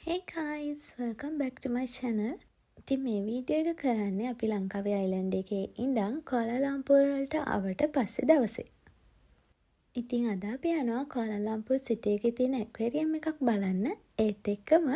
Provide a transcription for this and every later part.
Hey guys, welcome back to my channel. ඉතින් මේ video එක කරන්නේ අපි ලංකාවේ අයිලන්ඩ් එකේ ඉඳන් Kuala Lumpur වලට ආවට පස්සේ දවසේ. ඉතින් අද අපි යනවා Kuala Lumpur city එකේ තියෙන aquarium එකක් බලන්න. ඒත් එක්කම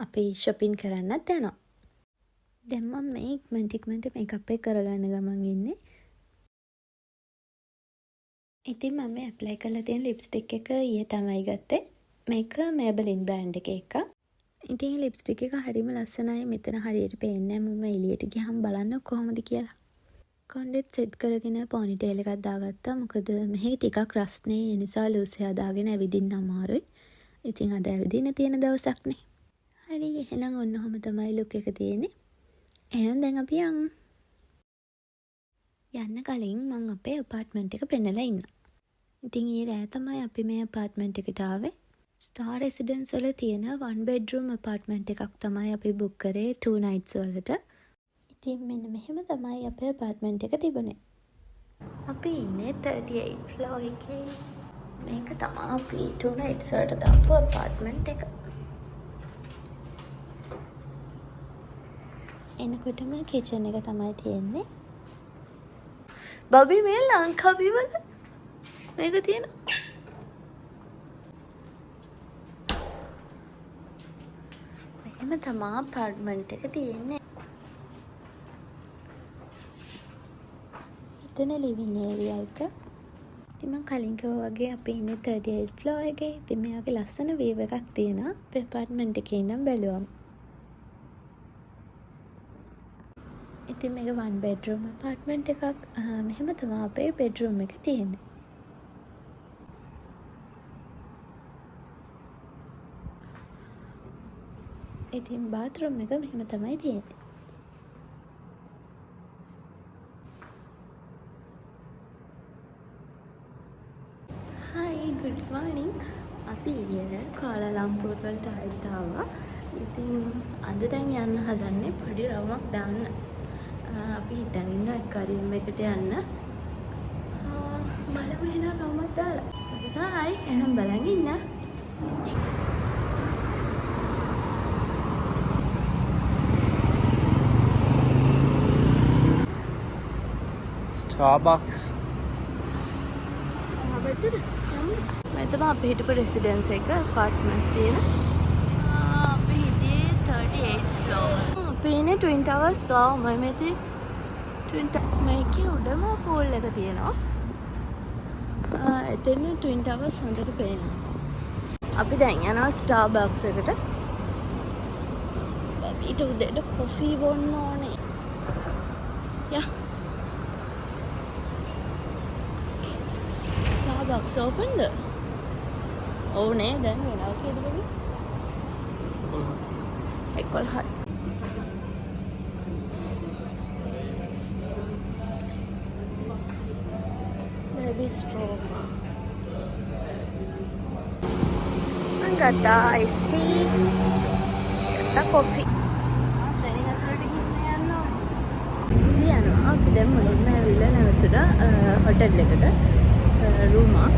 අපි shopping කරන්නත් යනවා. දැන් මම මේ ඉක්මනට මේකප් එක කරගන්න ගමන් ඉන්නේ. ඉතින් මම apply කරලා තියෙන lipstick එක ඊයේ තමයි ගත්තේ. මේක Maybelline brand එකේ එකක්. ඉතින් ලිප්ස්ටික් එක හරිම ලස්සනයි. මෙතන හරියට පේන්නේ නැහැ මම එළියට ගියහම බලන්න කොහොමද කියලා. කොණ්ඩෙත් සෙට් කරගෙන පොනිටේල් එකක් දාගත්තා. මොකද මෙහි ටිකක් රස්නේ. ඒ නිසා ලූස් හෙයා දාගෙන ඇවිදින්න අමාරුයි. ඉතින් අද ඇවිදින්න තියෙන දවසක් නේ. හරි එහෙනම් ඔන්නෝම තමයි ලුක් එක තියෙන්නේ. එහෙනම් දැන් අපි යන්න කලින් මම අපේ අපාර්ට්මන්ට් එක පෙන්නලා ඉන්නවා. ඉතින් ඊයේ රෑ තමයි අපි මේ අපාර්ට්මන්ට් එකට ආවේ. Star Residence වල තියෙන 1 bedroom apartment එකක් තමයි අපි book කරේ 2 nights වලට. ඉතින් මෙන්න මෙහෙම තමයි අපේ apartment එක තිබුණේ. අපි ඉන්නේ 38 floor එකේ. මේක තමයි අපි 2 nights වලට දාපු apartment එක. එනකොටම kitchen එක තමයි තියෙන්නේ. බබි මේ ලංකාවේ වල මේක තියෙනවා. එම තමා අපාර්ට්මන්ට් එක තියෙන්නේ. එතන ලිවිං ඒරියා එක. ඉතින් මම කලින් කිව්වා වගේ අපි ඉන්නේ 38 ෆ්ලෝර් එකේ. ඉතින් මෙයාගේ ලස්සන වීව් එකක් තියෙනවා. අපේ අපාර්ට්මන්ට් එකේ ඉඳන් බැලුවම. ඉතින් මේක 1 bedroom අපාර්ට්මන්ට් එකක්. මෙහෙම තමයි අපේ බෙඩ්රූම් එක තියෙන්නේ. ඉතින් bathroom එක මෙහෙම තමයි තියෙන්නේ. Hi, good morning. අපි ඊයේ Kuala Lumpur වලට ආයෙත් ආවා. ඉතින් අද දැන් යන්න හදන්නේ පොඩි රවුමක් දාන්න. අපි හිතන් ඉන්නවා Aquarium එකට යන්න. බලමු එහෙනම් රවුමක් දාලා. Hi, එහෙනම් බලන් ඉන්න. Starbucks. මෙතන අපි හිටපු රෙසිඩන්ස් එක apartments තියෙන. අපි හිටියේ 38 floor. අපි ඉන්නේ Twin Towers ගාව මෙතන මේකේ උඩම pool එක තියෙනවා. එතන Twin Towers හොඳට පේනවා. අපි දැන් යනවා Starbucks එකට. අපිට උදේට coffee බොන්න ඕනේ. යා Starbucks opened? Oh nee, දැන් වෙනවා කීයද බබි? 11. Maybe straw. I got iced tea. Got coffee. දැන් අතට යනවා. අපි දැන් මුලින්ම ඇවිල්ලා නැවතුණා හොටෙල් එකට. රූමා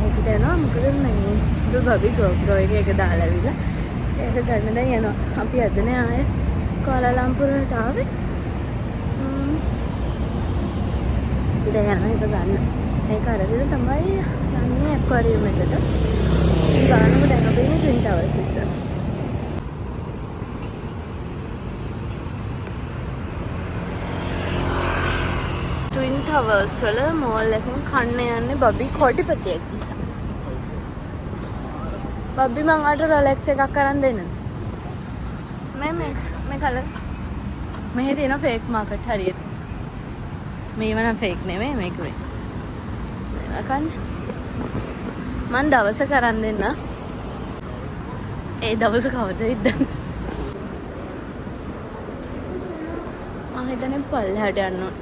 ඒකට යනවා. මොකද මේ බබි GoPro එක දාලා ඇවිල්ලා ඒක ගන්න දැන් යනවා. අපි අද නෑ ආයේ Kuala Lumpur වලට ආවේ. දැන් යනවා ඒක ගන්න. ඒක අරගෙන තමයි යන්නේ Aquarium එකට. ගානම දැන් අපි ඉන්නේ Twin Towers ඉස්සර. Twin Towers වල මෝල් එකෙන් කන්න යන්නේ බබි කොටිපතියෙක් නිසා. බබි මං අර රොලෙක්ස් එකක් අරන් දෙන්න. මේ කලර්. මෙහෙ තියෙන ෆේක් මාකට් හරියට. මේව නම් ෆේක් නෙමෙයි මේක මේ. මේවා කන්න. මං දවසක අරන් දෙන්න. ඒ දවස කවදද ඉදන්න. මම හිතන්නේ පල්ලෙහාට යන්න ඕන.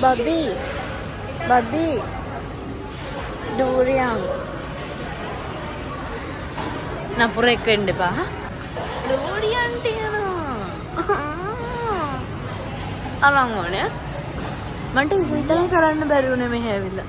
Babi durian napurek වෙන්න එපා. durian තියෙනවා. අරන් ඕනේ. මට විතරයි කරන්න බැරි වුණේ මෙහෙ ඇවිල්ලා.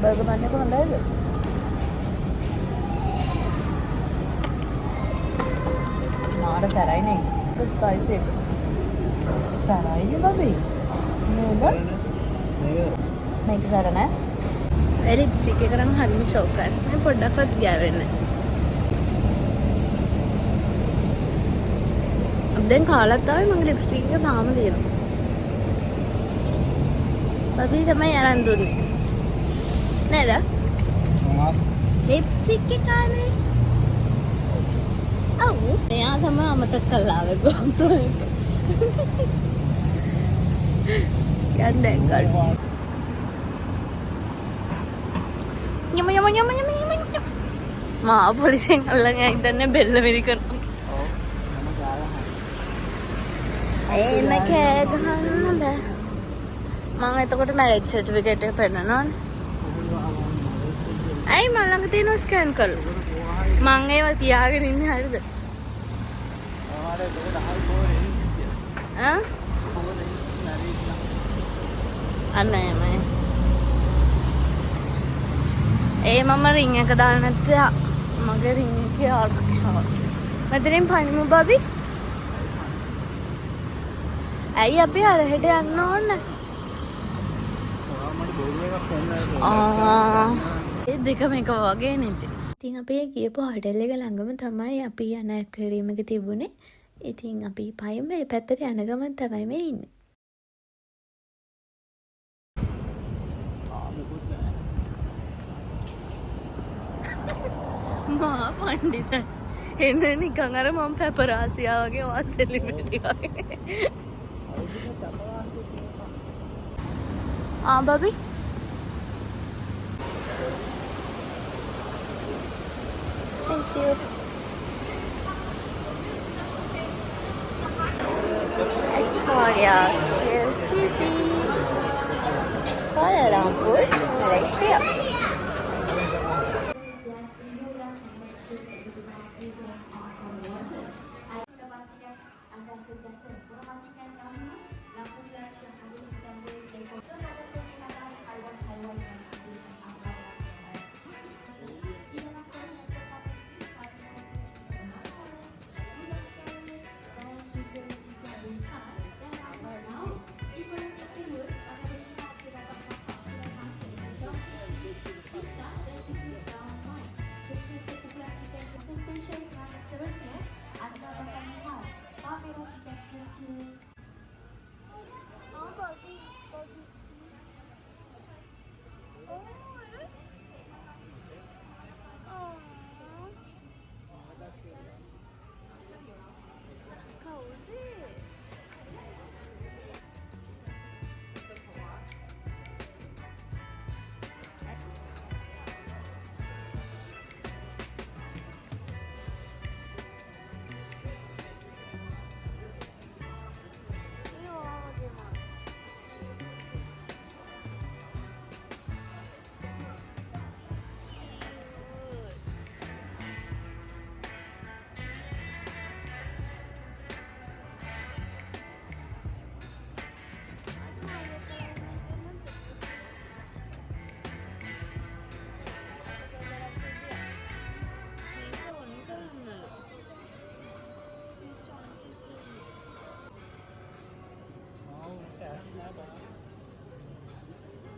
බර්ගර් බන් එක හොඳයිද? මාර සරයි නේ. ස්පයිසි එක. සරයි බබේ. නේද? මේක සර නෑ. ඒ ලිප්ස්ටික් එක නම් හරිම ෂෝක් කරනවා. මම පොඩ්ඩක්වත් ගෑවෙන්නේ නැහැ. දැන් කාලත් ආවේ මගේ ලිප්ස්ටික් එක තාම තියෙනවා. බබී තමයි අරන් දුන්නේ. නේද? ලිප්ස්ටික් එක කානේ. ඔව්. එයා තමයි අමතක කළා ආවේ GoPro එක. යන්න දැන් ගන්න. යම යම යම යම යම. මා පොලිසියෙන් අල්ලන් ඇවිත් බෙල්ල මෙරි කරනවා. ඔව්. මම ගාලා. එන්න කෑ ගහන්න බෑ. මම එතකොට මැරේජ් සර්ටිෆිකේට් එක පෙන්නනවනේ. ඇයි මම ළඟ තියෙනවා ස්කෑන් කරලා. මං ඒව තියාගෙන ඉන්නේ හරියද? ආ? අන්න එමේ. ඒ මම රින් එක දාන්න නැත්නම් මගේ රින් එකේ ආරක්ෂාව. මෙතනින් පනිමු බබි. ඇයි අපි අරහෙට යන්න ඕනේ? ඒ දෙකම එක වගේ නේද? ඉතින් අපි ගියපු හොටෙල් එක ළඟම තමයි අපි යන ඇක්වැරියම් එක තිබුණේ. ඉතින් අපි පයින් මේ පැත්තට යන ගමන් තමයි මේ ඉන්නේ. මා පණ්ඩිත එන්න නිකන් අර මම පැපරාසියා වගේ වා සෙලිබ්‍රිටි වගේ. බබි thank you. Aquaria KLCC Kuala Lampur, Malaysia.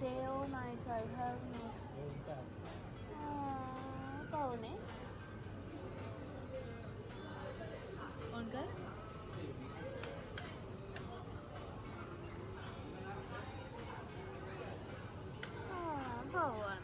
Day or night I have no space. पाउने on कर भगवान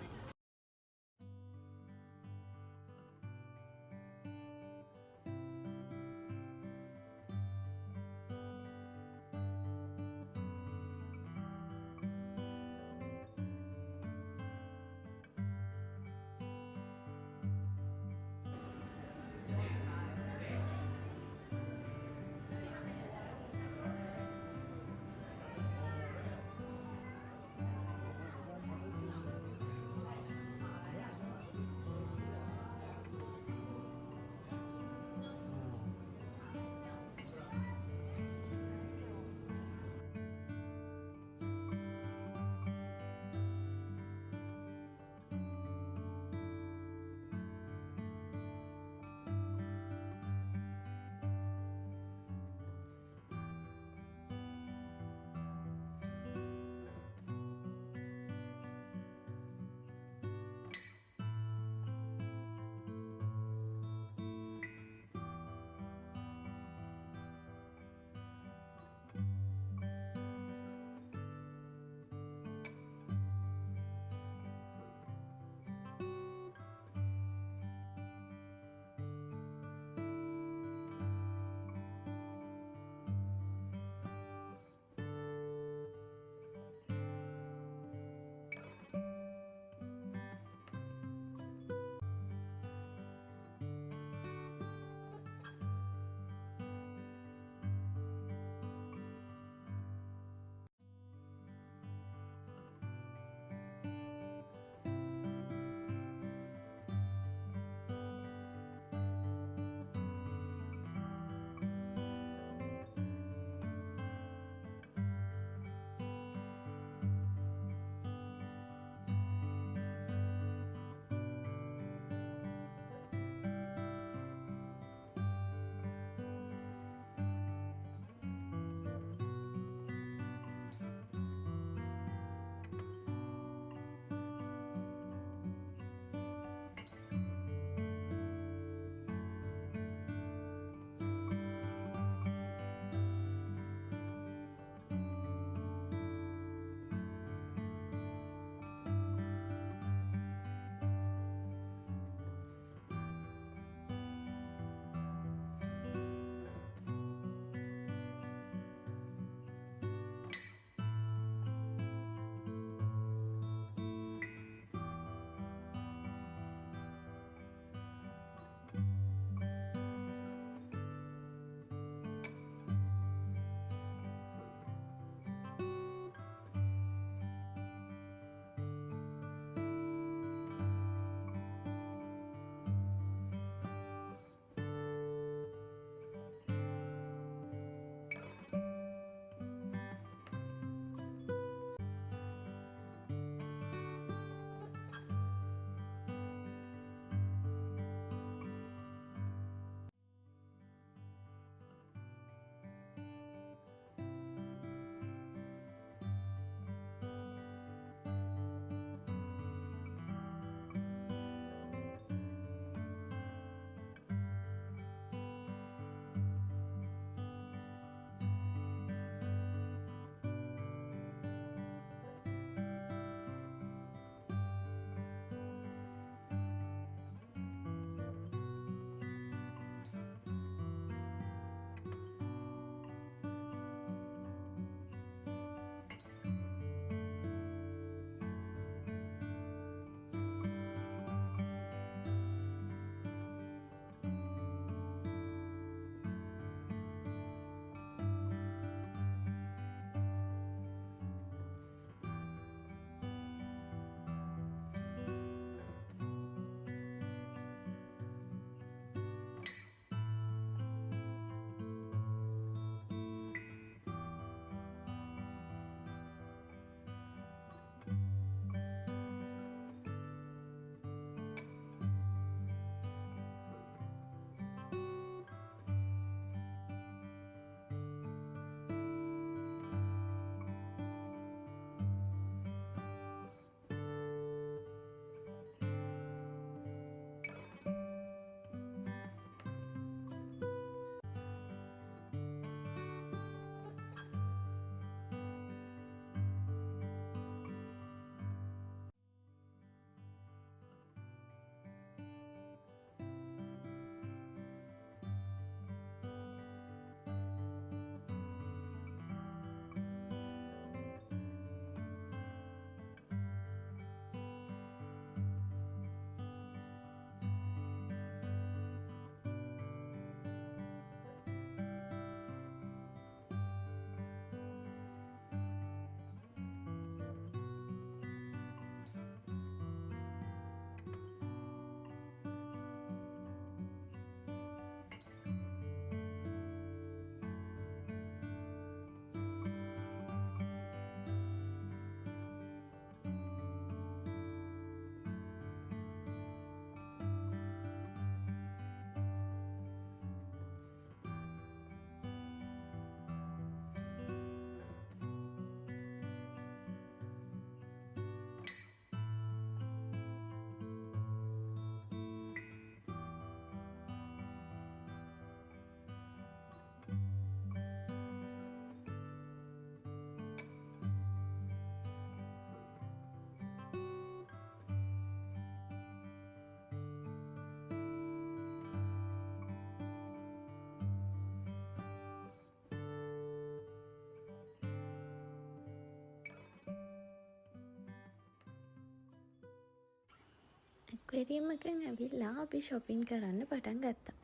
Aquarium එකෙන් ඇවිල්ලා අපි shopping කරන්න පටන් ගත්තා.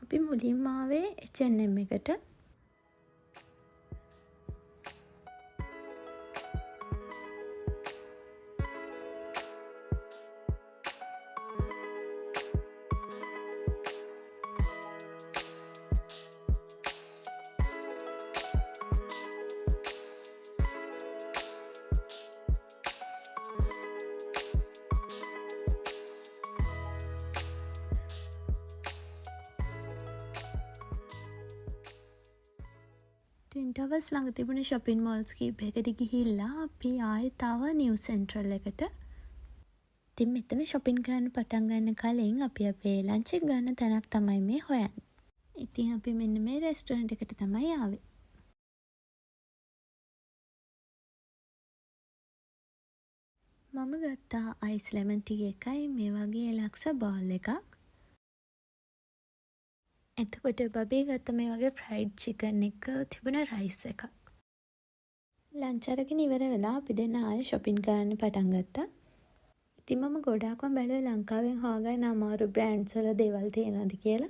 අපි මුලින්ම ආවේ H&M එකට. Twin Towers ළඟ තිබුණ shopping malls කීපයකට ගිහිල්ලා අපි ආයෙත් ආවා New Central එකට. ඉතින් මෙතන shopping කරන්න පටන් ගන්න කලින් අපි අපේ lunch එක ගන්න තැනක් තමයි මේ හොයන්නේ. ඉතින් අපි මෙන්න මේ restaurant එකට තමයි ආවේ. මම ගත්තා ice lemon tea එකයි මේ වගේ ලක්ෂ බෝල් එකක්. එතකොට බබී ගත්ත මේ වගේ ෆ්‍රයිඩ් චිකන් එක තිබුණ රයිස් එකක්. ලන්ච් අරගෙන ඉවර වෙලා අපි දෙන්න ආයෙ shopping කරන්න පටන් ගත්තා. ඉතින් මම ගොඩාක්ම බැලුවේ ලංකාවෙන් හොයාගන්න අමාරු බ්‍රෑන්ඩ්ස් වල දේවල් තියෙනවද කියලා.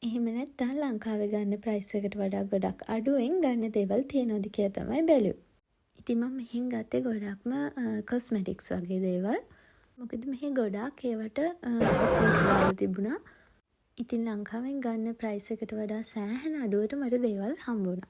එහෙම නැත්නම් ලංකාවේ ගන්න ප්‍රයිස් එකට වඩා ගොඩක් අඩුවෙන් ගන්න දේවල් තියෙනවද කියලා තමයි බැලුවේ. ඉතින් මම මෙහෙන් ගත්තේ ගොඩක්ම කොස්මැටික්ස් වගේ දේවල්. මොකද මෙහි ගොඩාක් ඒවට ඔෆර්ස් දාලා තිබුණා. ඉතින් ලංකාවෙන් ගන්න ප්‍රයිස් එකට වඩා සෑහෙන අඩුවට මට දේවල් හම්බුණා.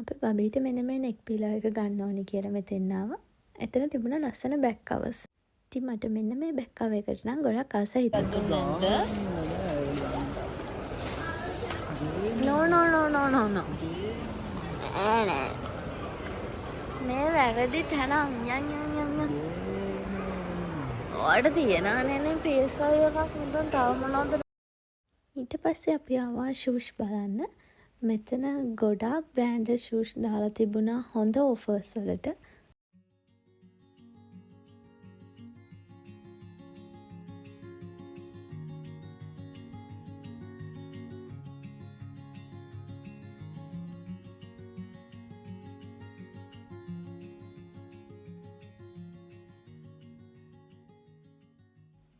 අපි බබීට මෙන්න මේ නෙක් පිලර් එක ගන්න ඕනේ කියලා මෙතෙන් ආවා. එතන තිබුණා ලස්සන බෑග් කවර්ස්. ඉතින් මට මෙන්න මේ බෑග් කවර් එකට නම් ගොඩක් ආස හිතුණා. No. නෑ. මේ වැරදි තැන යන්. ඔයාලට තියනවනේ නේ PS5 එකක් මුදන් තව මොනවද? ඊට පස්සේ අපි ආවා ෂූස් බලන්න. මෙතන ගොඩාක් බ්‍රෑන්ඩඩ් ෂූස් දාලා තිබුණා හොඳ ඔෆර්ස් වලට.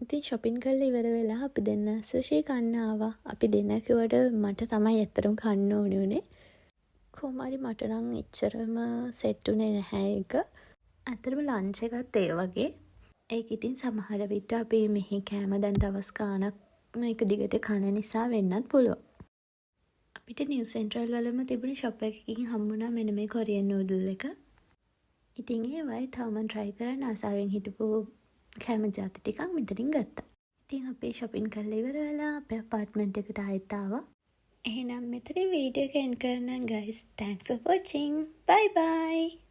ඉතින් shopping කරලා ඉවර වෙලා අපි දෙන්න සුෂි කන්න ආවා. අපි දෙන්න කිව්වට මට තමයි ඇත්තටම කන්න ඕනේ උනේ. කොහොම හරි මට නම් එච්චරම සෙට් උනේ නැහැ ඒක. ඇත්තටම ලන්ච් එකත් ඒ වගේ. ඒක ඉතින් සමහර විට අපි මෙහි කෑම දැන් දවස් ගාණක් මේක දිගට කන නිසා වෙන්නත් පුළුවන්. අපිට නිව් සෙන්ට්‍රල් වලම තිබුණ ෂොප් එකකින් හම්බුණා මෙන්න මේ කොරියන් නූඩල් එක. ඉතින් ඒවයි තවම try කරන්න ආසාවෙන් හිටපු කෑම ජාති ටිකක් මෙතනින් ගත්තා. ඉතින් අපි shopping කරලා ඉවර වෙලා අපේ apartment එකට ආයෙත් ආවා. එහෙනම් මෙතනින් වීඩියෝ එක end කරනවා guys. Thanks for watching. Bye bye.